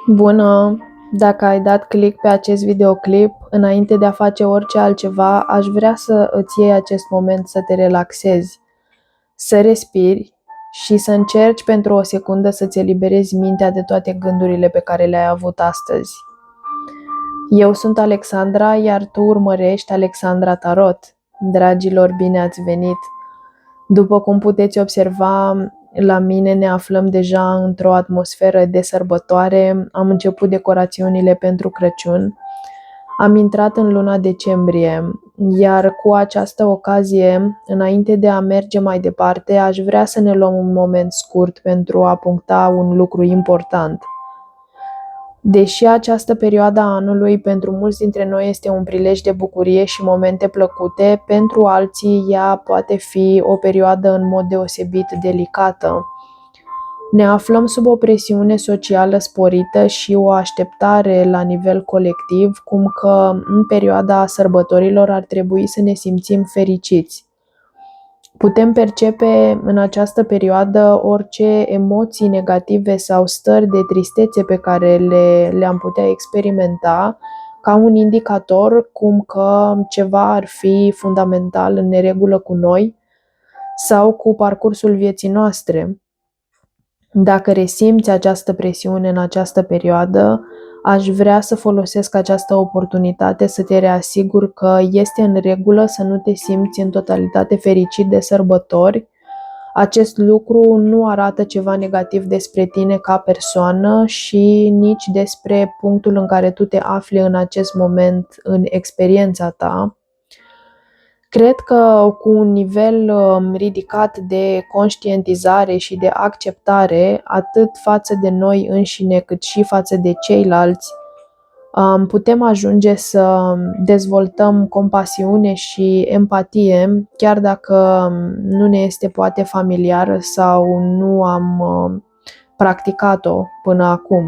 Bună! Dacă ai dat click pe acest videoclip, înainte de a face orice altceva, aș vrea să îți iei acest moment să te relaxezi, să respiri și să încerci pentru o secundă să-ți eliberezi mintea de toate gândurile pe care le-ai avut astăzi. Eu sunt Alexandra, iar tu urmărești Alexandra Tarot. Dragilor, bine ați venit! După cum puteți observa, la mine ne aflăm deja într-o atmosferă de sărbătoare. Am început decorațiunile pentru Crăciun. Am intrat în luna decembrie, iar cu această ocazie, înainte de a merge mai departe, aș vrea să ne luăm un moment scurt pentru a puncta un lucru important. Deși această perioadă a anului pentru mulți dintre noi este un prilej de bucurie și momente plăcute, pentru alții ea poate fi o perioadă în mod deosebit delicată. Ne aflăm sub o presiune socială sporită și o așteptare la nivel colectiv, cum că în perioada sărbătorilor ar trebui să ne simțim fericiți. Putem percepe în această perioadă orice emoții negative sau stări de tristețe pe care le-am putea experimenta ca un indicator cum că ceva ar fi fundamental în neregulă cu noi sau cu parcursul vieții noastre. Dacă resimți această presiune în această perioadă, aș vrea să folosesc această oportunitate să te reasigur că este în regulă să nu te simți în totalitate fericit de sărbători. Acest lucru nu arată ceva negativ despre tine ca persoană și nici despre punctul în care tu te afli în acest moment în experiența ta. Cred că cu un nivel ridicat de conștientizare și de acceptare, atât față de noi înșine cât și față de ceilalți, putem ajunge să dezvoltăm compasiune și empatie, chiar dacă nu ne este poate familiară sau nu am practicat-o până acum.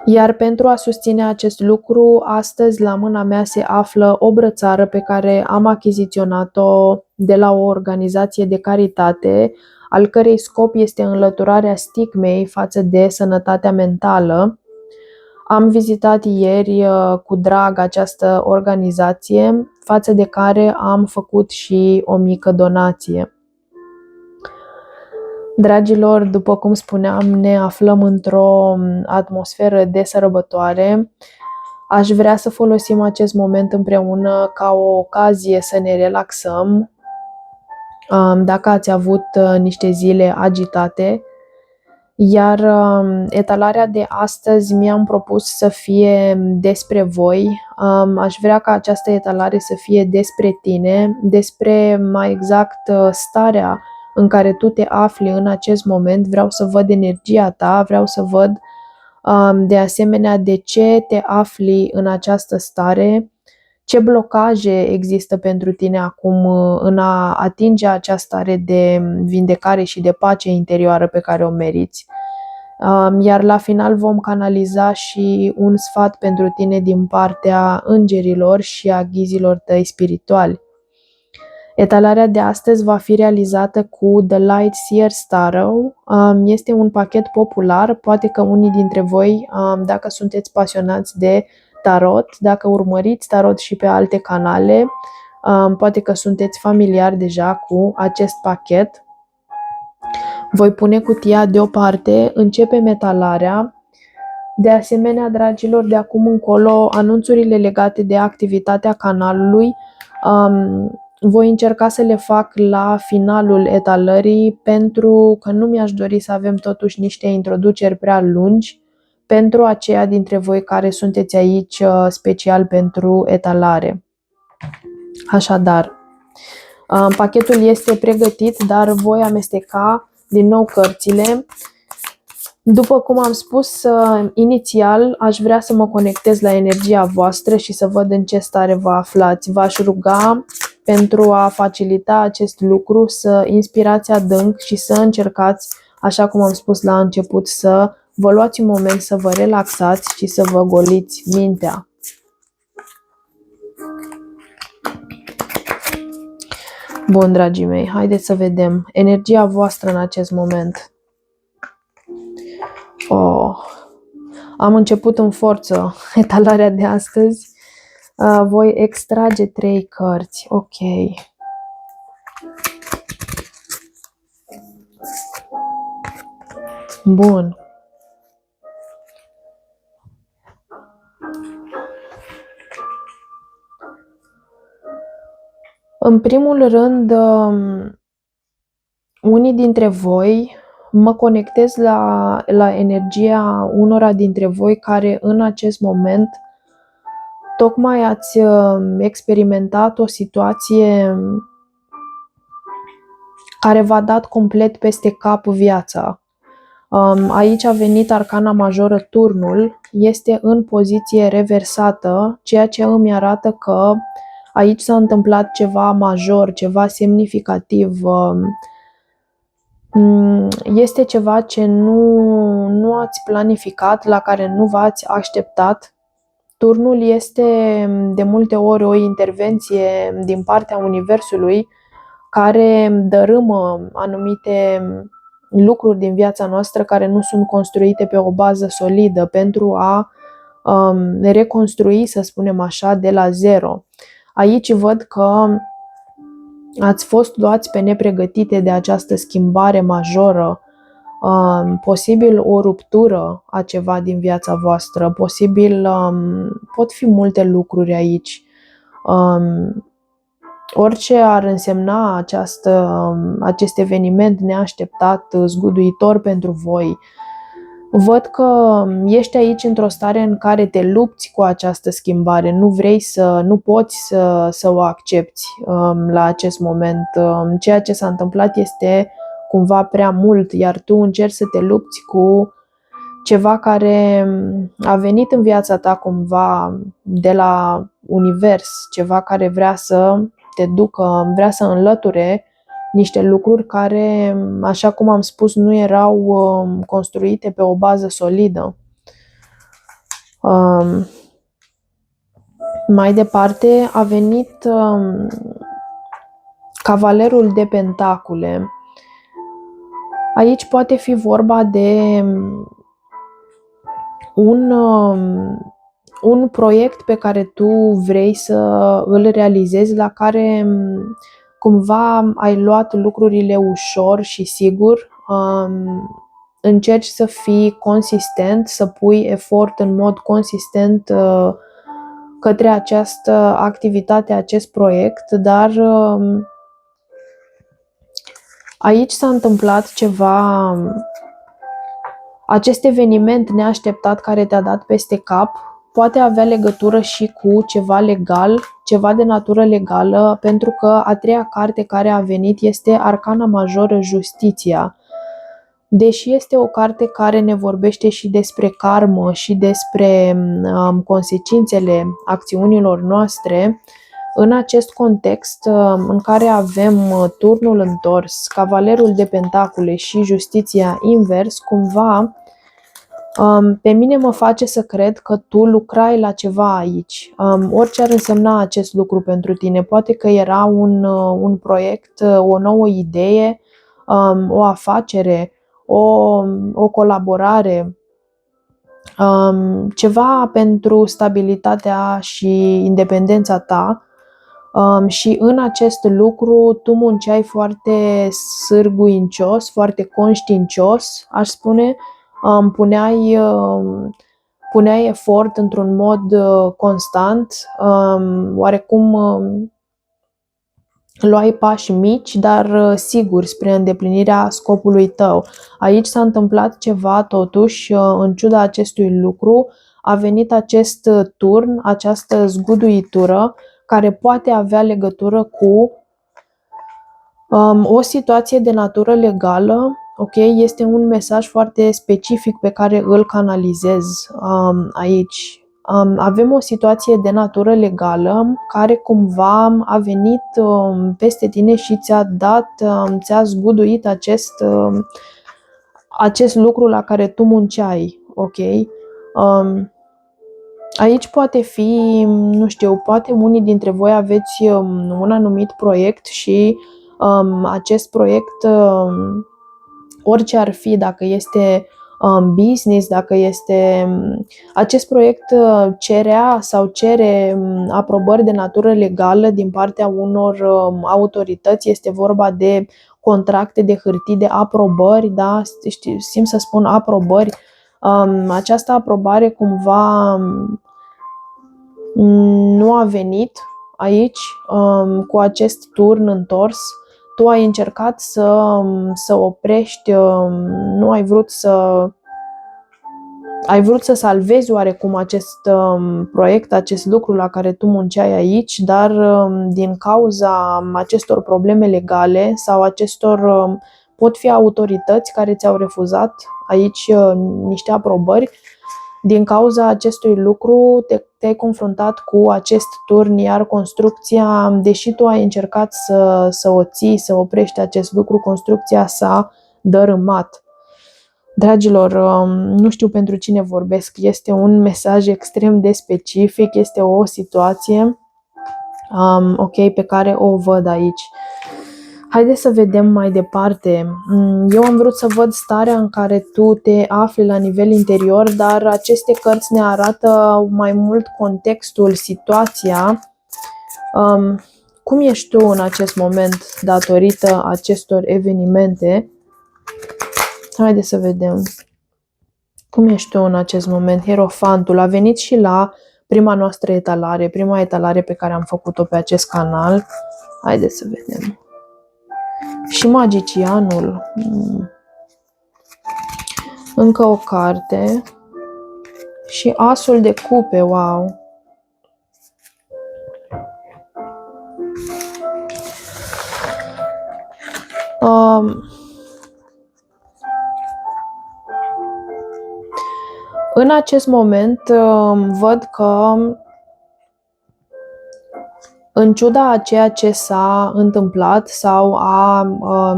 Iar pentru a susține acest lucru, astăzi la mâna mea se află o brățară pe care am achiziționat-o de la o organizație de caritate, al cărei scop este înlăturarea stigmei față de sănătatea mentală. Am vizitat ieri cu drag această organizație, față de care am făcut și o mică donație. Dragilor, după cum spuneam, ne aflăm într-o atmosferă de sărbătoare. Aș vrea să folosim acest moment împreună ca o ocazie să ne relaxăm. Dacă ați avut niște zile agitate, iar etalarea de astăzi mi-am propus să fie despre voi. Aș vrea ca această etalare să fie despre tine, despre mai exact starea în care tu te afli în acest moment. Vreau să văd energia ta, vreau să văd de asemenea de ce te afli în această stare, ce blocaje există pentru tine acum în a atinge această stare de vindecare și de pace interioară pe care o meriți. Iar la final vom canaliza și un sfat pentru tine din partea îngerilor și a ghizilor tăi spirituali. Etalarea de astăzi va fi realizată cu The Light Seer Tarot. Este un pachet popular, poate că unii dintre voi, dacă sunteți pasionați de tarot, dacă urmăriți tarot și pe alte canale, poate că sunteți familiari deja cu acest pachet. Voi pune cutia deoparte, începem etalarea. De asemenea, dragilor, de acum încolo, anunțurile legate de activitatea canalului voi încerca să le fac la finalul etalării, pentru că nu mi-aș dori să avem totuși niște introduceri prea lungi pentru aceia dintre voi care sunteți aici special pentru etalare. Așadar, pachetul este pregătit, dar voi amesteca din nou cărțile. După cum am spus inițial, aș vrea să mă conectez la energia voastră și să văd în ce stare vă aflați. V-aș ruga pentru a facilita acest lucru să inspirați adânc și să încercați, așa cum am spus la început, să vă luați un moment să vă relaxați și să vă goliți mintea. Bun, dragii mei, haideți să vedem energia voastră în acest moment. Oh. Am început în forță etalarea de astăzi. Voi extrage 3 cărți. Ok. Bun. În primul rând, unii dintre voi, mă conectez la energia unora dintre voi care în acest moment tocmai ați experimentat o situație care v-a dat complet peste cap viața. Aici a venit arcana majoră, turnul, este în poziție reversată, ceea ce îmi arată că aici s-a întâmplat ceva major, ceva semnificativ. Este ceva ce nu ați planificat, la care nu v-ați așteptat. Turnul este de multe ori o intervenție din partea Universului care dărâmă anumite lucruri din viața noastră care nu sunt construite pe o bază solidă pentru a reconstrui, să spunem așa, de la zero. Aici văd că ați fost luați pe nepregătite de această schimbare majoră, posibil o ruptură a ceva din viața voastră, posibil pot fi multe lucruri aici. Orice ar însemna acest eveniment neașteptat, zguduitor pentru voi, văd că ești aici într-o stare în care te lupți cu această schimbare, nu poți să o accepti la acest moment. Ceea ce s-a întâmplat este cumva prea mult, iar tu încerci să te lupți cu ceva care a venit în viața ta cumva de la univers, ceva care vrea să te ducă, vrea să înlăture niște lucruri care, așa cum am spus, nu erau construite pe o bază solidă. Mai departe a venit Cavalerul de Pentacule. Aici poate fi vorba de un proiect pe care tu vrei să îl realizezi, la care cumva ai luat lucrurile ușor și sigur. Încerci să fii consistent, să pui efort în mod consistent către această activitate, acest proiect, dar aici s-a întâmplat ceva. Acest eveniment neașteptat care te-a dat peste cap poate avea legătură și cu ceva legal, ceva de natură legală, pentru că a treia carte care a venit este Arcana Majoră, Justiția. Deși este o carte care ne vorbește și despre karmă și despre consecințele acțiunilor noastre, în acest context în care avem turnul întors, Cavalerul de Pentacule și Justiția invers, cumva pe mine mă face să cred că tu lucrai la ceva aici. Orice ar însemna acest lucru pentru tine, poate că era un proiect, o nouă idee, o afacere, o colaborare, ceva pentru stabilitatea și independența ta. Și în acest lucru tu munceai foarte sârguincios, foarte conștiincios, aș spune. Puneai efort într-un mod constant, oarecum luai pași mici, dar siguri spre îndeplinirea scopului tău. Aici s-a întâmplat ceva, totuși, în ciuda acestui lucru, a venit acest turn, această zguduitură, care poate avea legătură cu o situație de natură legală. Ok, este un mesaj foarte specific pe care îl canalizez aici. Avem o situație de natură legală care cumva a venit peste tine și ți-a zguduit acest lucru la care tu munceai. Ok? Aici poate fi, nu știu, poate unii dintre voi aveți un anumit proiect și acest proiect, orice ar fi, dacă este business, dacă este acest proiect cerea sau cere aprobări de natură legală din partea unor autorități. Este vorba de contracte de hârtii, de aprobări, da? Simt să spun aprobări. Această aprobare cumva nu a venit aici cu acest turn întors. Tu ai încercat să oprești, nu ai vrut ai vrut să salvezi oarecum acest proiect, acest lucru la care tu munceai aici, dar din cauza acestor probleme legale sau pot fi autorități care ți-au refuzat aici niște aprobări, din cauza acestui lucru te-ai confruntat cu acest turn, iar construcția, deși tu ai încercat să o ții, să oprești acest lucru, construcția s-a dărâmat. Dragilor, nu știu pentru cine vorbesc, este un mesaj extrem de specific, este o situație pe care o văd aici. Haideți să vedem mai departe. Eu am vrut să văd starea în care tu te afli la nivel interior, dar aceste cărți ne arată mai mult contextul, situația. Cum ești tu în acest moment datorită acestor evenimente? Haideți să vedem. Cum ești tu în acest moment? Hierofantul a venit și la prima noastră etalare, prima etalare pe care am făcut-o pe acest canal. Haideți să vedem. Și magicianul. Încă o carte. Și asul de cupe, wow. În acest moment văd că în ciuda a ceea ce s-a întâmplat sau a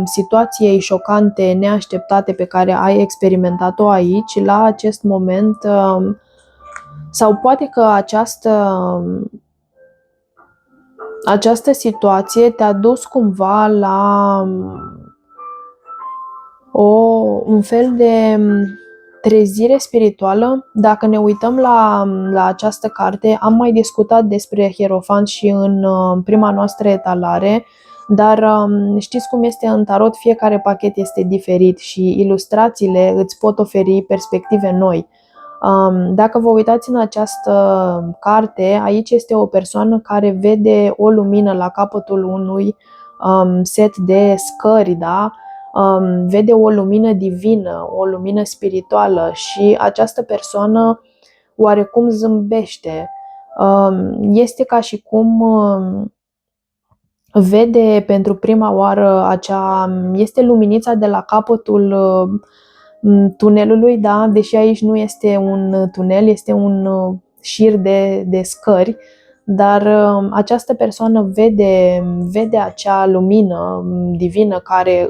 situației șocante, neașteptate pe care ai experimentat-o aici, la acest moment, sau poate că această situație te-a dus cumva la un fel de trezire spirituală. Dacă ne uităm la această carte, am mai discutat despre hierofant și în prima noastră etalare, dar știți cum este în tarot, fiecare pachet este diferit și ilustrațiile îți pot oferi perspective noi. Dacă vă uitați în această carte, aici este o persoană care vede o lumină la capătul unui set de scări, da? Vede o lumină divină, o lumină spirituală și această persoană oarecum zâmbește. Este ca și cum vede pentru prima oară este luminița de la capătul tunelului, da? Deși aici nu este un tunel, este un șir de scări, dar această persoană vede acea lumină divină care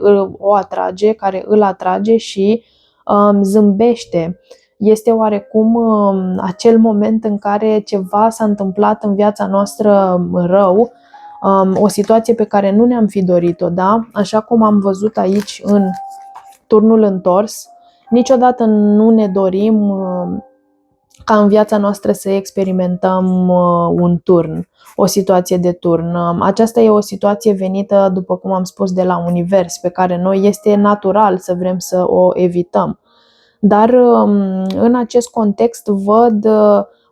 îl atrage și zâmbește. Este oarecum acel moment în care ceva s-a întâmplat în viața noastră rău, o situație pe care nu ne-am fi dorit-o, da? Așa cum am văzut aici în turnul întors, niciodată nu ne dorim ca în viața noastră să experimentăm un turn, o situație de turn. Aceasta e o situație venită, după cum am spus, de la univers, pe care noi este natural să vrem să o evităm. Dar în acest context văd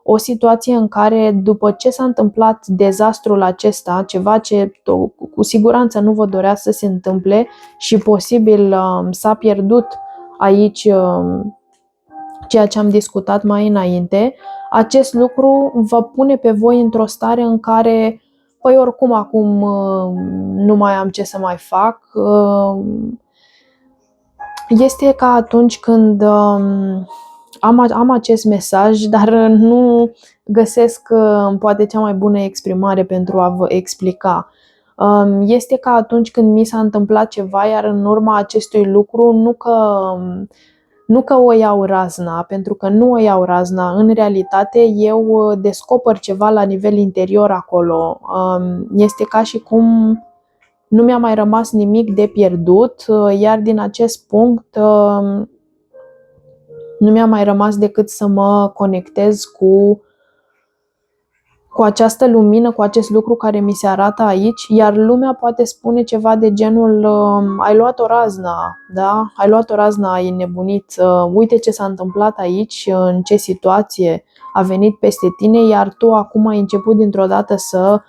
o situație în care, după ce s-a întâmplat dezastrul acesta, ceva ce cu siguranță nu vă dorea să se întâmple și posibil s-a pierdut aici ceea ce am discutat mai înainte, acest lucru vă pune pe voi într-o stare în care, păi oricum acum nu mai am ce să mai fac. Este ca atunci când am acest mesaj, dar nu găsesc poate cea mai bună exprimare pentru a vă explica. Este ca atunci când mi s-a întâmplat ceva, iar în urma acestui lucru nu că o iau razna, pentru că nu o iau razna. În realitate, eu descoper ceva la nivel interior acolo. Este ca și cum nu mi-a mai rămas nimic de pierdut, iar din acest punct Nu mi-a mai rămas decât să mă conectez cu această lumină, cu acest lucru care mi se arată aici, iar lumea poate spune ceva de genul ai luat o razna, da? Ai luat o razna, ai nebunit, uite ce s-a întâmplat aici, în ce situație a venit peste tine, iar tu acum ai început dintr-o dată să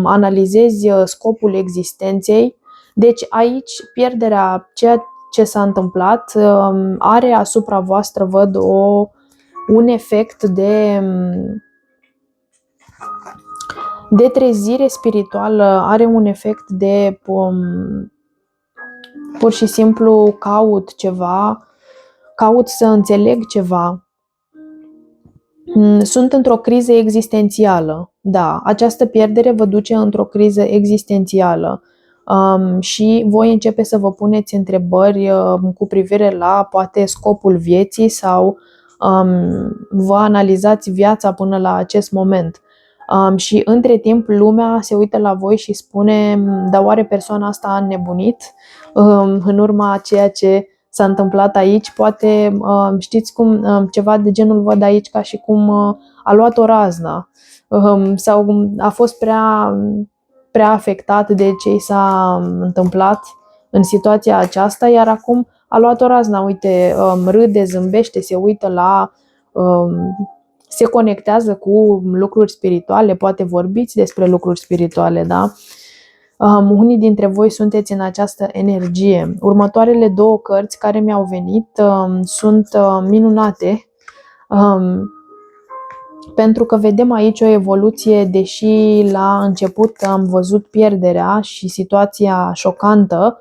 analizezi scopul existenței. Deci aici pierderea, ceea ce s-a întâmplat, are asupra voastră, văd, un efect de trezire spirituală, are un efect de pur și simplu caut ceva, caut să înțeleg ceva. Sunt într-o criză existențială. Da, această pierdere vă duce într-o criză existențială. Și voi începe să vă puneți întrebări cu privire la poate scopul vieții sau vă analizați viața până la acest moment. Și între timp lumea se uită la voi și spune, dar oare persoana asta a înnebunit în urma a ceea ce s-a întâmplat aici? Poate știți cum, ceva de genul văd aici ca și cum a luat o razna sau a fost prea afectat de ce i s-a întâmplat în situația aceasta, iar acum a luat o razna, uite, râde, zâmbește, se uită se conectează cu lucruri spirituale, poate vorbiți despre lucruri spirituale, da? Unii dintre voi sunteți în această energie. Următoarele două cărți care mi-au venit sunt minunate, pentru că vedem aici o evoluție, deși la început am văzut pierderea și situația șocantă.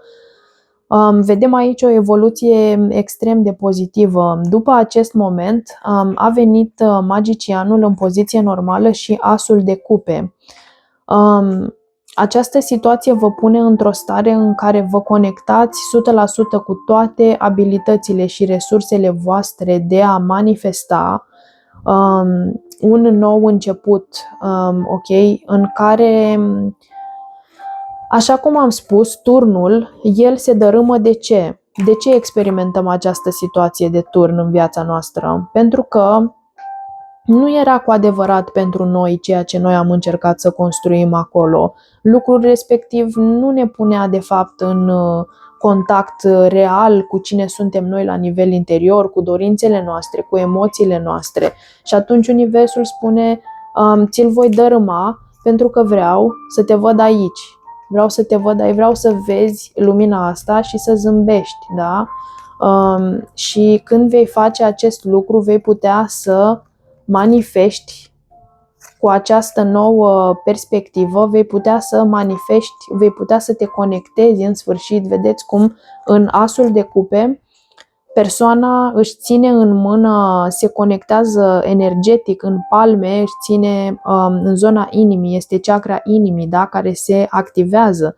Vedem aici o evoluție extrem de pozitivă. După acest moment a venit magicianul în poziție normală și asul de cupe. Această situație vă pune într-o stare în care vă conectați 100% cu toate abilitățile și resursele voastre de a manifesta un nou început, ok? În care, așa cum am spus, turnul, el se dărâmă de ce? De ce experimentăm această situație de turn în viața noastră? Pentru că nu era cu adevărat pentru noi ceea ce noi am încercat să construim acolo. Lucrul respectiv nu ne punea de fapt în contact real cu cine suntem noi la nivel interior, cu dorințele noastre, cu emoțiile noastre. Și atunci universul spune, ți-l voi dărâma pentru că vreau să te văd aici. Vreau să te văd aici, vreau să vezi lumina asta și să zâmbești, da? Și când vei face acest lucru, vei putea să manifesti cu această nouă perspectivă, vei putea să manifesti, vei putea să te conectezi în sfârșit. Vedeți cum în asul de cupe persoana își ține în mână, se conectează energetic în palme, își ține în zona inimii, este chakra inimii, da, care se activează.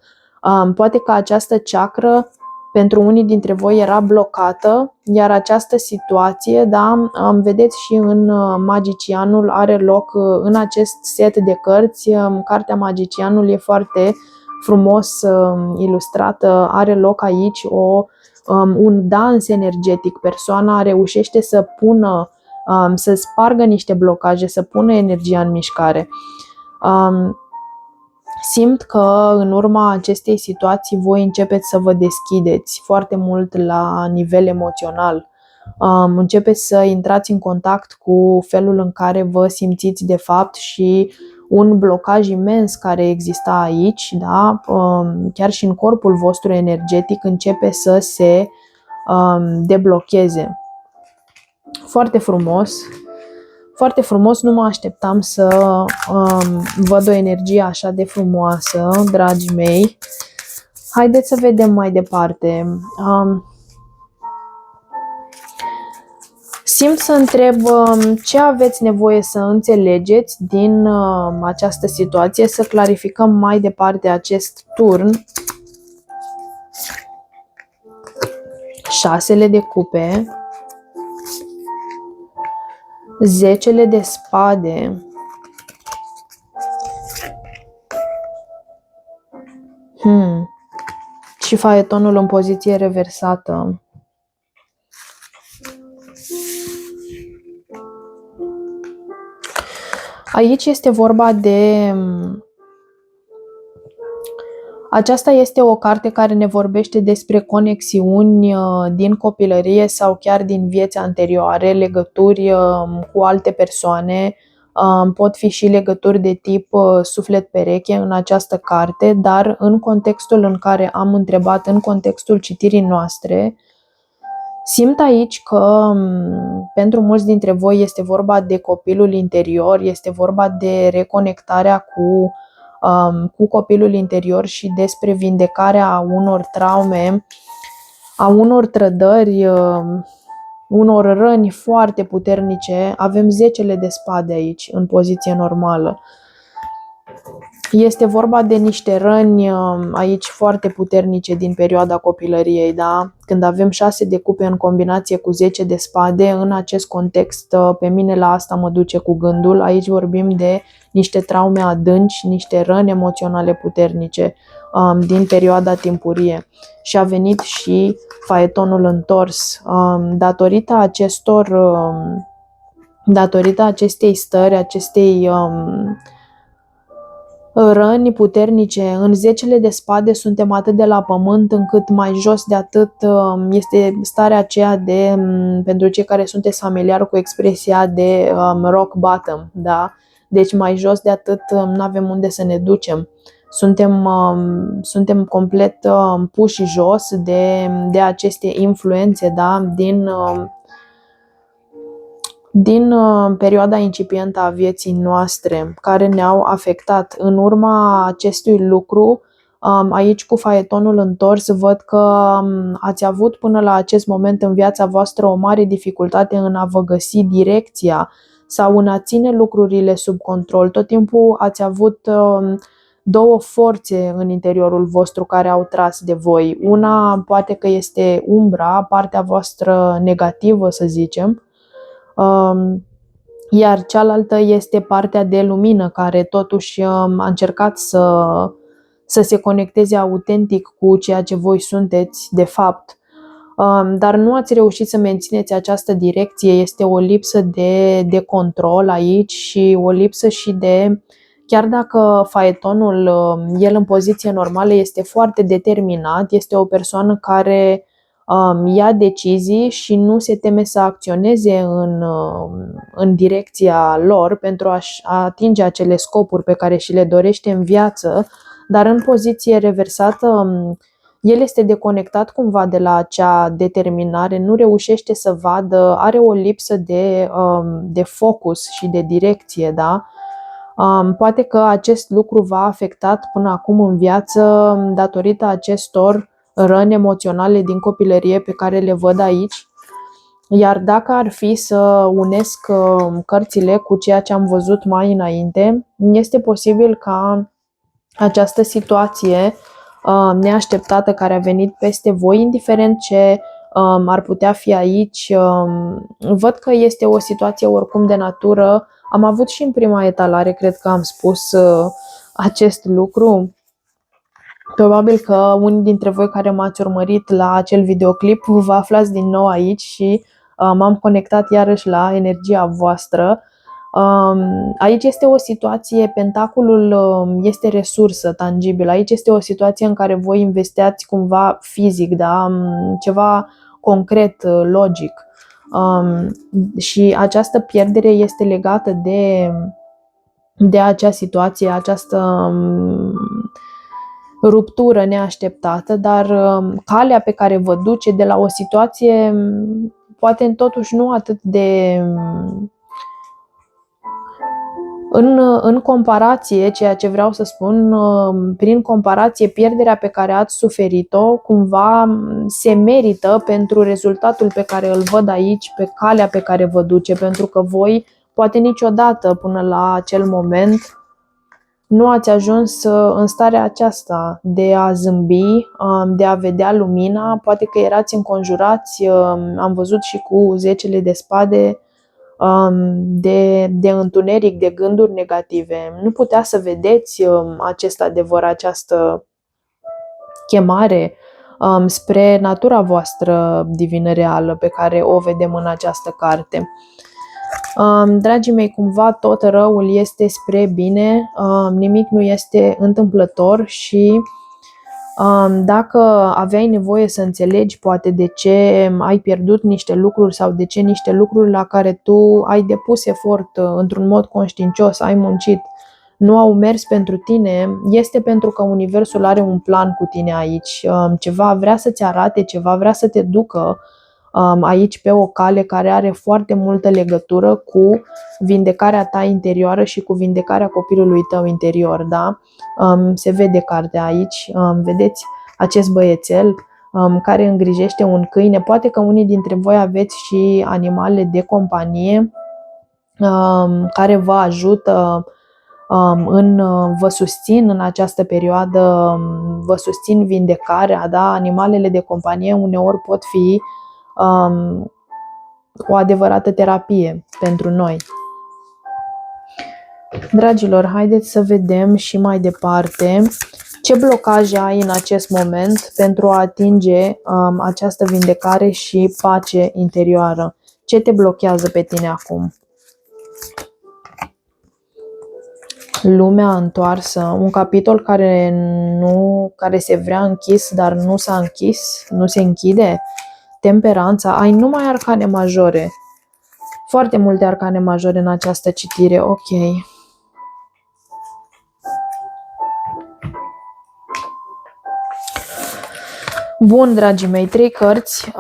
Poate că această chakră pentru unii dintre voi era blocată, iar această situație, da, vedeți și în Magicianul, are loc în acest set de cărți. Cartea Magicianul e foarte frumos ilustrată, are loc aici un dans energetic. Persoana reușește să pună, să spargă niște blocaje, să pună energia în mișcare. Simt că în urma acestei situații voi începeți să vă deschideți foarte mult la nivel emoțional. Începeți să intrați în contact cu felul în care vă simțiți de fapt și un blocaj imens care exista aici, da? Chiar și în corpul vostru energetic începe să se deblocheze. Foarte frumos. Foarte frumos, nu mă așteptam să văd o energie așa de frumoasă, dragii mei. Haideți să vedem mai departe. Simt să întreb ce aveți nevoie să înțelegeți din această situație, să clarificăm mai departe acest turn. Șasele de cupe, zecele de spade, și faetonul în poziție reversată. Aici este vorba de... Aceasta este o carte care ne vorbește despre conexiuni din copilărie sau chiar din vieți anterioare, legături cu alte persoane. Pot fi și legături de tip suflet-pereche în această carte, dar în contextul în care am întrebat, în contextul citirii noastre, simt aici că pentru mulți dintre voi este vorba de copilul interior, este vorba de reconectarea cu copilul interior și despre vindecarea unor traume, a unor trădări, unor răni foarte puternice. Avem 10 de spade aici, în poziție normală. Este vorba de niște răni aici foarte puternice din perioada copilăriei, da? Când avem 6 de cupe în combinație cu 10 de spade, în acest context, pe mine la asta mă duce cu gândul. Aici vorbim de niște traume adânci, niște răni emoționale puternice din perioada timpurie. Și a venit și faetonul întors. Datorită acestei stări, acestei răni puternice, în 10 de spade suntem atât de la pământ încât mai jos de atât este starea aceea de, pentru cei care sunteți familiari cu expresia de rock bottom, da? Deci mai jos de atât nu avem unde să ne ducem. Suntem complet puși jos de aceste influențe, da? Din perioada incipientă a vieții noastre, care ne-au afectat. În urma acestui lucru, aici cu faetonul întors, văd că ați avut până la acest moment în viața voastră o mare dificultate în a vă găsi direcția sau în a ține lucrurile sub control. Tot timpul ați avut două forțe în interiorul vostru care au tras de voi. Una poate că este umbra, partea voastră negativă, să zicem, iar cealaltă este partea de lumină, care totuși a încercat să se conecteze autentic cu ceea ce voi sunteți de fapt. Dar nu ați reușit să mențineți această direcție, este o lipsă de control aici și o lipsă și de... Chiar dacă faetonul, el în poziție normală, este foarte determinat, este o persoană care ia decizii și nu se teme să acționeze în direcția lor pentru a atinge acele scopuri pe care și le dorește în viață, dar în poziție reversată el este deconectat cumva de la acea determinare, nu reușește să vadă, are o lipsă de focus și de direcție, da? Poate că acest lucru v-a afectat până acum în viață datorită acestor răni emoționale din copilărie pe care le văd aici. Iar dacă ar fi să unesc cărțile cu ceea ce am văzut mai înainte, este posibil ca această situație neașteptată care a venit peste voi, indiferent ce ar putea fi aici, văd că este o situație oricum de natură. Am avut și în prima etalare, cred că am spus acest lucru. Probabil că unii dintre voi care m-ați urmărit la acel videoclip vă aflați din nou aici și m-am conectat iarăși la energia voastră. Aici este o situație, pentaculul este resursă tangibilă. Aici este o situație în care voi investeați cumva fizic, da? Ceva concret, logic. Și această pierdere este legată de acea situație, această ruptură neașteptată, dar calea pe care vă duce de la o situație poate totuși nu atât de... În comparație, ceea ce vreau să spun, prin comparație, pierderea pe care ați suferit-o cumva se merită pentru rezultatul pe care îl văd aici, pe calea pe care vă duce, pentru că voi poate niciodată până la acel moment nu ați ajuns în starea aceasta de a zâmbi, de a vedea lumina. Poate că erați înconjurați, am văzut și cu 10 de spade, de întuneric, de gânduri negative. Nu putea să vedeți acest adevăr, această chemare spre natura voastră divină reală pe care o vedem în această carte. Dragii mei, cumva tot răul este spre bine, nimic nu este întâmplător și dacă aveai nevoie să înțelegi poate de ce ai pierdut niște lucruri sau de ce niște lucruri la care tu ai depus efort într-un mod conștiincios, ai muncit, nu au mers pentru tine, este pentru că Universul are un plan cu tine aici. Ceva vrea să-ți arate, ceva vrea să te ducă aici pe o cale care are foarte multă legătură cu vindecarea ta interioară și cu vindecarea copilului tău interior, da? Se vede cartea aici, vedeți acest băiețel care îngrijește un câine. Poate că unii dintre voi aveți și animale de companie care vă ajută vă susțin în această perioadă, vă susțin vindecarea, da? Animalele de companie uneori pot fi o adevărată terapie pentru noi. Dragilor, haideți să vedem și mai departe ce blocaje ai în acest moment pentru a atinge această vindecare și pace interioară. Ce te blochează pe tine acum? Lumea întoarsă, un capitol care se vrea închis, dar nu s-a închis, nu se închide. Temperanța, ai numai arcane majore. Foarte multe arcane majore în această citire, ok. Bun, dragii mei, 3 cărți.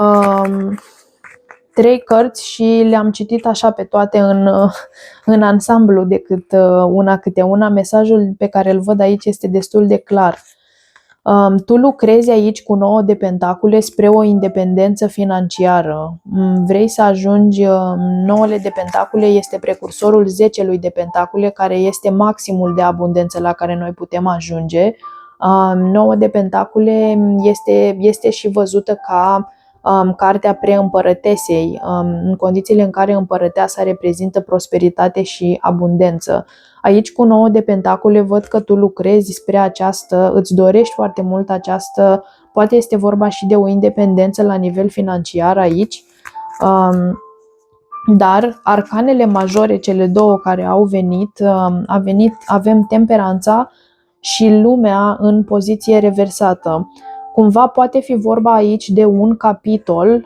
3 cărți și le-am citit așa pe toate în ansamblu decât una câte una. Mesajul pe care îl văd aici este destul de clar. Tu lucrezi aici cu 9 de pentacule spre o independență financiară. Vrei să ajungi, 9 de pentacule este precursorul 10-lui de pentacule, care este maximul de abundență la care noi putem ajunge. 9 de pentacule este și văzută ca cartea preîmpărătesei, în condițiile în care împărăteasa reprezintă prosperitate și abundență. Aici cu 9 de pentacule văd că tu lucrezi spre această, îți dorești foarte mult această, poate este vorba și de o independență la nivel financiar aici, dar arcanele majore, cele două care au venit, avem temperanța și lumea în poziție reversată. Cumva poate fi vorba aici de un capitol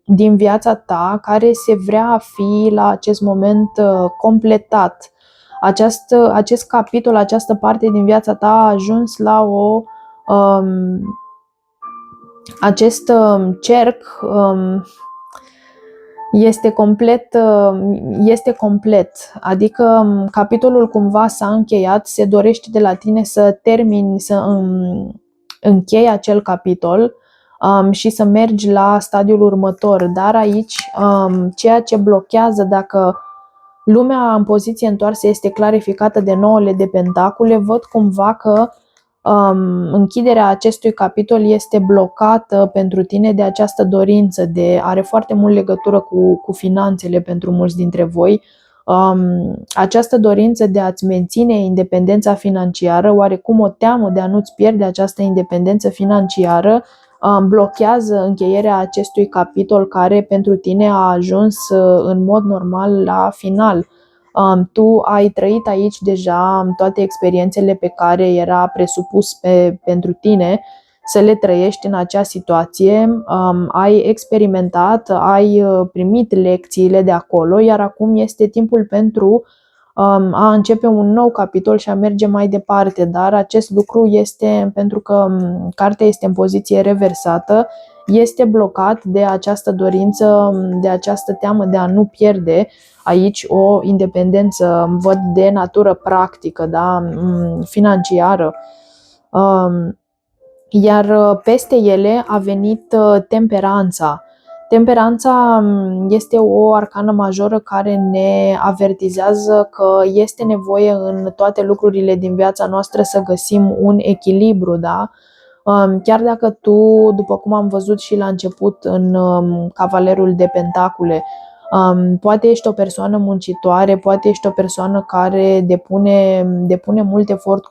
din viața ta care se vrea a fi la acest moment completat. Acest capitol, această parte din viața ta a ajuns la acest cerc este complet, adică capitolul cumva s-a încheiat, se dorește de la tine să termini, să închei acel capitol și să mergi la stadiul următor. Dar aici ceea ce blochează, dacă lumea în poziție întoarsă este clarificată de 9 de pentacule, văd cumva că închiderea acestui capitol este blocată pentru tine de această dorință, are foarte mult legătură cu finanțele pentru mulți dintre voi. Această dorință de a-ți menține independența financiară, oarecum o teamă de a nu-ți pierde această independență financiară, blochează încheierea acestui capitol care pentru tine a ajuns în mod normal la final. Tu ai trăit aici deja toate experiențele pe care era presupus pentru tine să le trăiești în acea situație, ai experimentat, ai primit lecțiile de acolo, iar acum este timpul pentru a începe un nou capitol și a merge mai departe, dar acest lucru este, pentru că cartea este în poziție reversată, este blocat de această dorință, de această teamă de a nu pierde aici o independență, văd, de natură practică, da, financiară. Iar peste ele a venit temperanța. Temperanța este o arcană majoră care ne avertizează că este nevoie în toate lucrurile din viața noastră să găsim un echilibru, da? Chiar dacă tu, după cum am văzut și la început în Cavalerul de Pentacule, poate ești o persoană muncitoare, poate ești o persoană care depune mult efort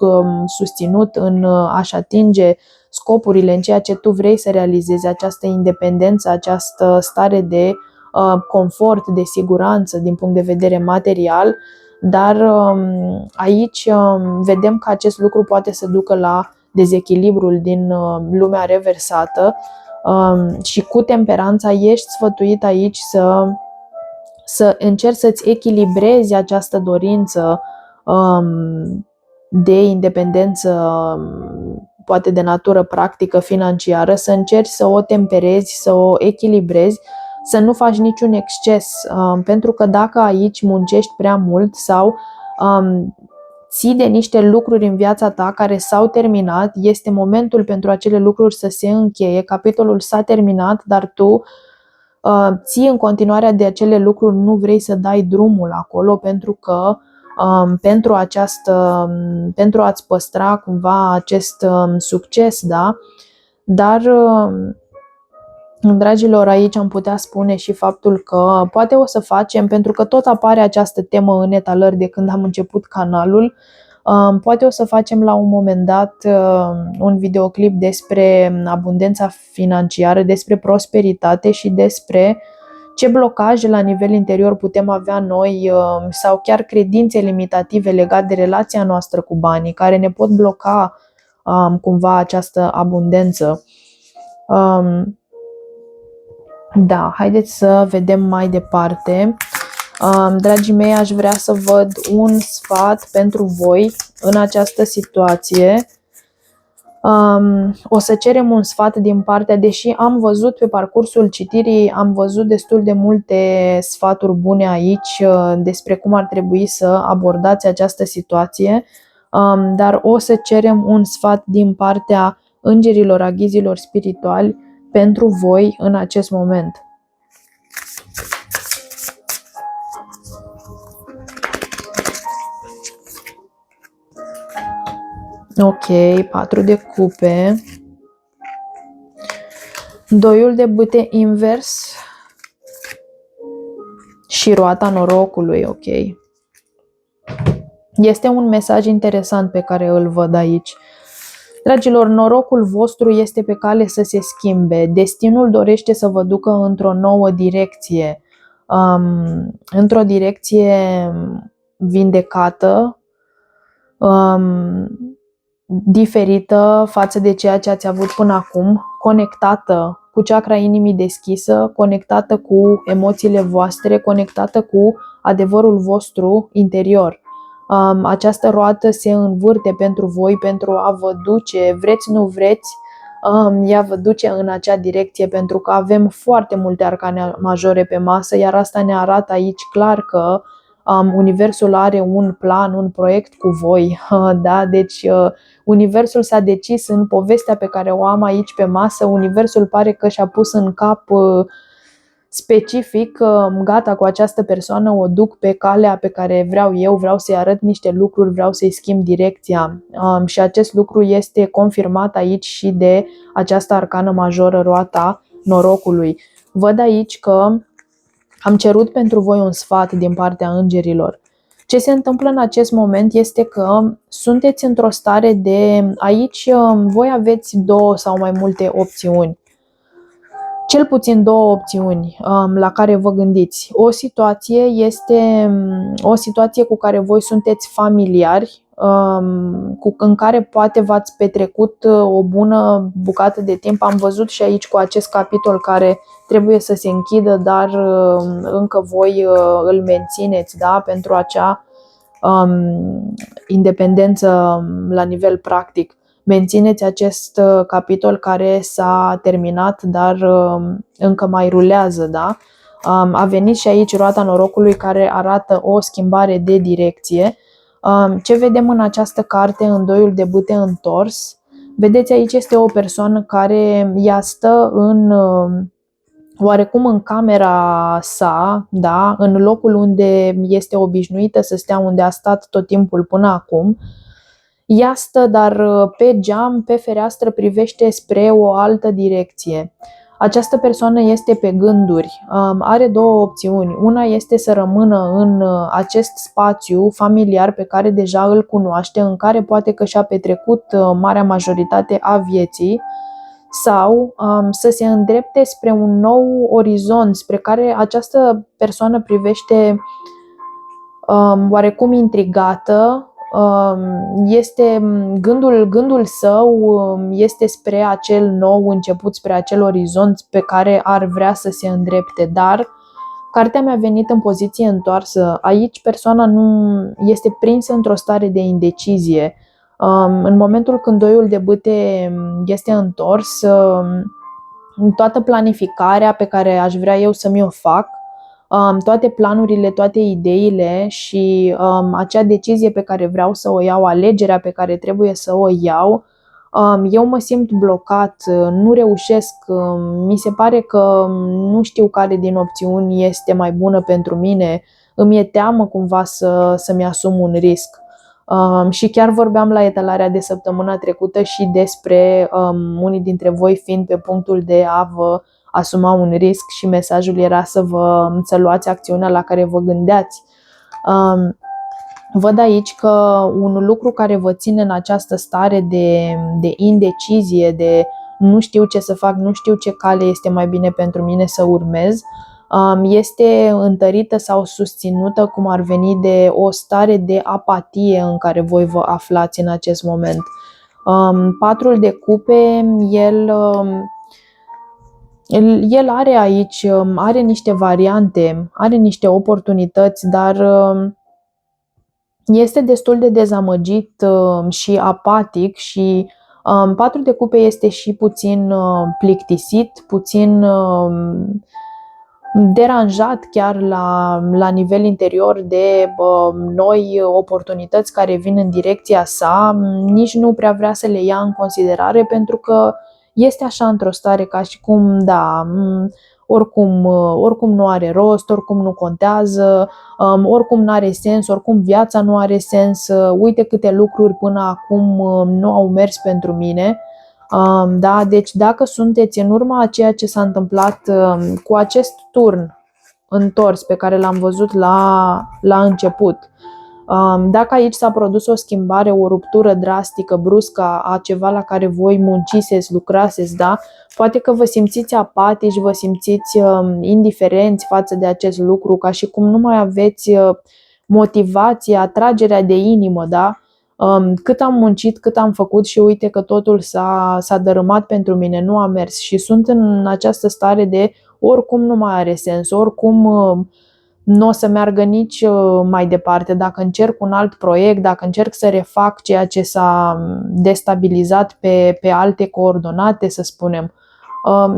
susținut în a-și atinge scopurile, în ceea ce tu vrei să realizezi, această independență, această stare de confort, de siguranță din punct de vedere material, dar aici vedem că acest lucru poate să ducă la dezechilibrul din lumea reversată și cu temperanța ești sfătuit aici să încerci să-ți echilibrezi această dorință de independență, poate de natură practică, financiară, să încerci să o temperezi, să o echilibrezi, să nu faci niciun exces, pentru că dacă aici muncești prea mult sau ții de niște lucruri în viața ta care s-au terminat, este momentul pentru acele lucruri să se încheie, capitolul s-a terminat, dar tu ții în continuare de acele lucruri, nu vrei să dai drumul acolo pentru că pentru a-ți păstra cumva acest succes, da? Dar, dragilor, aici am putea spune și faptul că poate o să facem, pentru că tot apare această temă în etalări de când am început canalul, poate o să facem la un moment dat un videoclip despre abundența financiară, despre prosperitate și despre ce blocaje la nivel interior putem avea noi sau chiar credințe limitative legate de relația noastră cu banii, care ne pot bloca cumva această abundență. Da, haideți să vedem mai departe. Dragii mei, aș vrea să văd un sfat pentru voi în această situație. O să cerem un sfat din partea, deși am văzut pe parcursul citirii, am văzut destul de multe sfaturi bune aici despre cum ar trebui să abordați această situație, dar o să cerem un sfat din partea îngerilor, a ghizilor spirituali pentru voi în acest moment. Ok, 4 de cupe, doiul de bâte invers și roata norocului, ok. Este un mesaj interesant pe care îl văd aici. Dragilor, norocul vostru este pe cale să se schimbe. Destinul dorește să vă ducă într-o nouă direcție, într-o direcție vindecată, diferită față de ceea ce ați avut până acum, conectată cu chakra inimii deschisă, conectată cu emoțiile voastre, conectată cu adevărul vostru interior. Această roată se învârte pentru voi, pentru a vă duce, vreți, nu vreți, ea vă duce în acea direcție, pentru că avem foarte multe arcane majore pe masă, iar asta ne arată aici clar că Universul are un plan, un proiect cu voi, da? Deci Universul s-a decis în povestea pe care o am aici pe masă, Universul pare că și-a pus în cap specific, gata, cu această persoană o duc pe calea pe care vreau eu, vreau să-i arăt niște lucruri, vreau să-i schimb direcția. Și acest lucru este confirmat aici și de această arcană majoră, roata norocului. Văd aici că am cerut pentru voi un sfat din partea îngerilor. Ce se întâmplă în acest moment este că sunteți într-o stare de... Aici voi aveți două sau mai multe opțiuni. Cel puțin două opțiuni la care vă gândiți. O situație este o situație cu care voi sunteți familiari, în care poate v-ați petrecut o bună bucată de timp. Am văzut și aici cu acest capitol care trebuie să se închidă, dar încă voi îl mențineți, da? Pentru acea independență la nivel practic. Mențineți acest capitol care s-a terminat, dar încă mai rulează, da? A venit și aici roata norocului care arată o schimbare de direcție. Ce vedem în această carte, în doiul de bâte întors? Vedeți, aici este o persoană care ea stă oarecum în camera sa, da? În locul unde este obișnuită să stea, unde a stat tot timpul până acum. Ea stă, dar pe geam, pe fereastră, privește spre o altă direcție. Această persoană este pe gânduri. Are două opțiuni. Una este să rămână în acest spațiu familiar pe care deja îl cunoaște, în care poate că și-a petrecut marea majoritate a vieții, sau să se îndrepte spre un nou orizont spre care această persoană privește oarecum intrigată. Este gândul său este spre acel nou început, spre acel orizont pe care ar vrea să se îndrepte, dar cartea mi-a venit în poziție întoarsă. Aici persoana nu este prinsă într-o stare de indecizie. În momentul când doiul de bâte este întors, toată planificarea pe care aș vrea eu să mi-o fac, toate planurile, toate ideile și acea decizie pe care vreau să o iau, alegerea pe care trebuie să o iau, eu mă simt blocat, nu reușesc, mi se pare că nu știu care din opțiuni este mai bună pentru mine, îmi e teamă cumva să-mi asum un risc. Și chiar vorbeam la etalarea de săptămâna trecută și despre unii dintre voi fiind pe punctul de a vă asuma un risc și mesajul era să luați acțiunea la care vă gândeați. Văd aici că un lucru care vă ține în această stare de indecizie, de nu știu ce să fac, nu știu ce cale este mai bine pentru mine să urmez, este întărită sau susținută, cum ar veni, de o stare de apatie în care voi vă aflați în acest moment. Patrul de cupe, el are aici, are niște variante, are niște oportunități, dar este destul de dezamăgit și apatic și patrul de cupe este și puțin plictisit, puțin deranjat chiar la nivel interior de noi oportunități care vin în direcția sa, nici nu prea vrea să le ia în considerare pentru că este așa într-o stare ca și cum, da, oricum nu are rost, oricum nu contează, oricum nu are sens, oricum viața nu are sens, uite câte lucruri până acum nu au mers pentru mine. Da, deci dacă sunteți în urma a ceea ce s-a întâmplat cu acest turn întors pe care l-am văzut la început, dacă aici s-a produs o schimbare, o ruptură drastică, bruscă a ceva la care voi munciseți, lucraseți, da? Poate că vă simțiți apatici, vă simțiți indiferenți față de acest lucru, ca și cum nu mai aveți motivație, atragerea de inimă, da? Cât am muncit, cât am făcut și uite că totul s-a dărâmat pentru mine, nu a mers și sunt în această stare de oricum nu mai are sens, oricum nu o să meargă nici mai departe. Dacă încerc un alt proiect, dacă încerc să refac ceea ce s-a destabilizat pe alte coordonate, să spunem,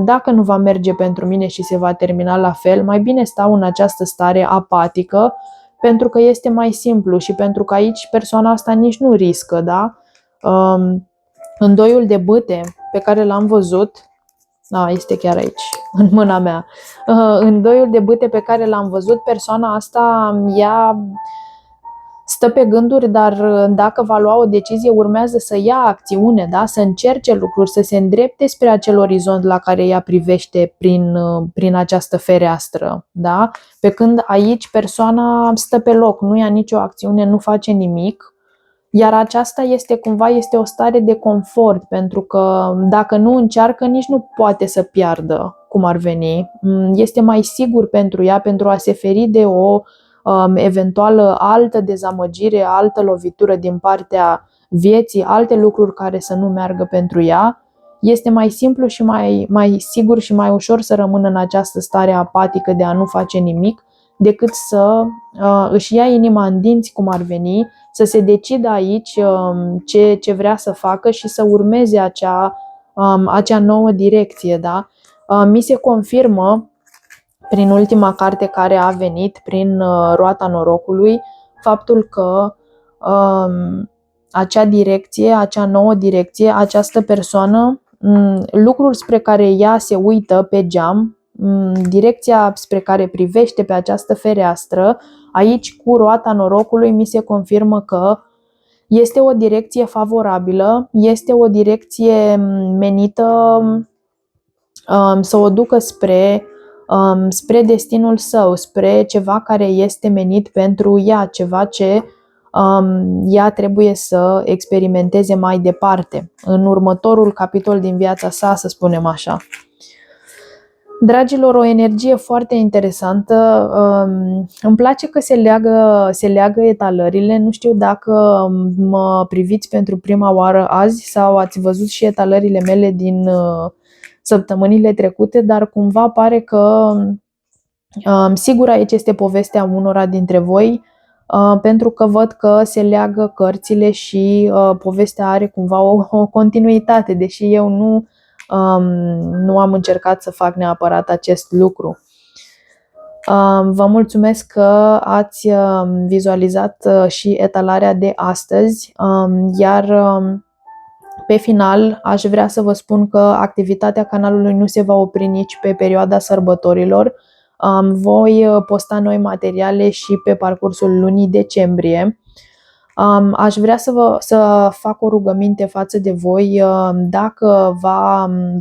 dacă nu va merge pentru mine și se va termina la fel, mai bine stau în această stare apatică, pentru că este mai simplu și pentru că aici persoana asta nici nu riscă, da? În doiul de bâte pe care l-am văzut, este chiar aici, în mâna mea, în doiul de bâte pe care l-am văzut, persoana asta ea stă pe gânduri, dar dacă va lua o decizie, urmează să ia acțiune, da? Să încerce lucruri, să se îndrepte spre acel orizont la care ea privește prin această fereastră. Da? Pe când aici persoana stă pe loc, nu ia nicio acțiune, nu face nimic, iar aceasta este o stare de confort, pentru că dacă nu încearcă, nici nu poate să piardă, cum ar veni. Este mai sigur pentru ea, pentru a se feri de o eventuală altă dezamăgire, altă lovitură din partea vieții, alte lucruri care să nu meargă pentru ea. Este mai simplu și mai sigur și mai ușor să rămână în această stare apatică de a nu face nimic, decât să își ia inima în dinți, cum ar veni, să se decidă aici ce vrea să facă și să urmeze acea nouă direcție. Da? Mi se confirmă prin ultima carte care a venit, prin roata norocului, faptul că acea direcție, acea nouă direcție, această persoană, lucruri spre care ea se uită pe geam, direcția spre care privește pe această fereastră, aici cu roata norocului mi se confirmă că este o direcție favorabilă, este o direcție menită să o ducă spre destinul său, spre ceva care este menit pentru ea, ceva ce ea trebuie să experimenteze mai departe, în următorul capitol din viața sa, să spunem așa. Dragilor, o energie foarte interesantă. Îmi place că se leagă etalările. Nu știu dacă mă priviți pentru prima oară azi sau ați văzut și etalările mele din săptămânile trecute, dar cumva pare că sigur aici este povestea unora dintre voi, pentru că văd că se leagă cărțile și povestea are cumva o continuitate, deși eu nu am încercat să fac neapărat acest lucru. Vă mulțumesc că ați vizualizat și etalarea de astăzi, iar pe final aș vrea să vă spun că activitatea canalului nu se va opri nici pe perioada sărbătorilor. Voi posta noi materiale și pe parcursul lunii decembrie. Aș vrea să fac o rugăminte față de voi. Dacă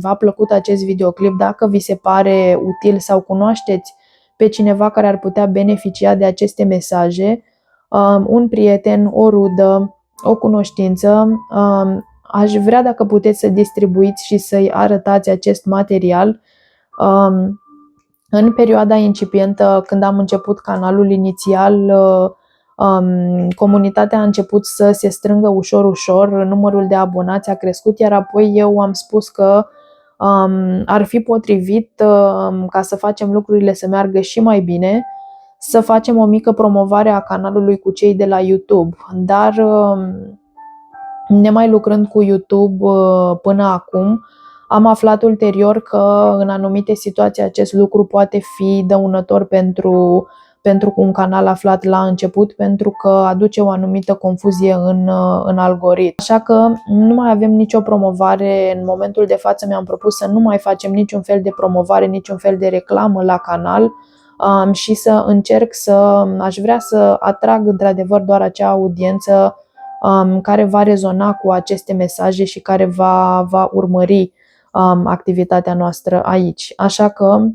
v-a plăcut acest videoclip, dacă vi se pare util sau cunoașteți pe cineva care ar putea beneficia de aceste mesaje, un prieten, o rudă, o cunoștință, aș vrea dacă puteți să distribuiți și să-i arătați acest material. În perioada incipientă, când am început canalul inițial, comunitatea a început să se strângă ușor, numărul de abonați a crescut, iar apoi eu am spus că ar fi potrivit, ca să facem lucrurile să meargă și mai bine, să facem o mică promovare a canalului cu cei de la YouTube. Dar nemai lucrând cu YouTube până acum, am aflat ulterior că în anumite situații acest lucru poate fi dăunător pentru un canal aflat la început, pentru că aduce o anumită confuzie în algoritm. Așa că nu mai avem nicio promovare. În momentul de față mi-am propus să nu mai facem niciun fel de promovare, niciun fel de reclamă la canal, și să încerc aș vrea să atrag într-adevăr doar acea audiență care va rezona cu aceste mesaje și care va urmări activitatea noastră aici. Așa că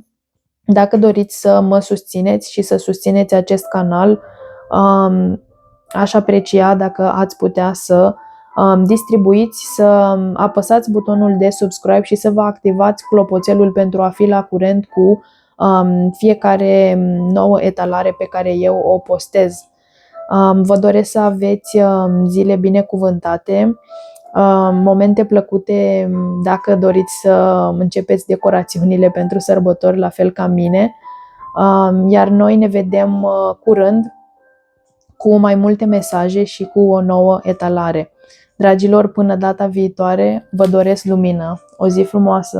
dacă doriți să mă susțineți și să susțineți acest canal, aș aprecia dacă ați putea să distribuiți, să apăsați butonul de subscribe și să vă activați clopoțelul pentru a fi la curent cu fiecare nouă etalare pe care eu o postez. Vă doresc să aveți zile binecuvântate, momente plăcute dacă doriți să începeți decorațiunile pentru sărbători, la fel ca mine. Iar noi ne vedem curând cu mai multe mesaje și cu o nouă etalare. Dragilor, până data viitoare, vă doresc lumină. O zi frumoasă!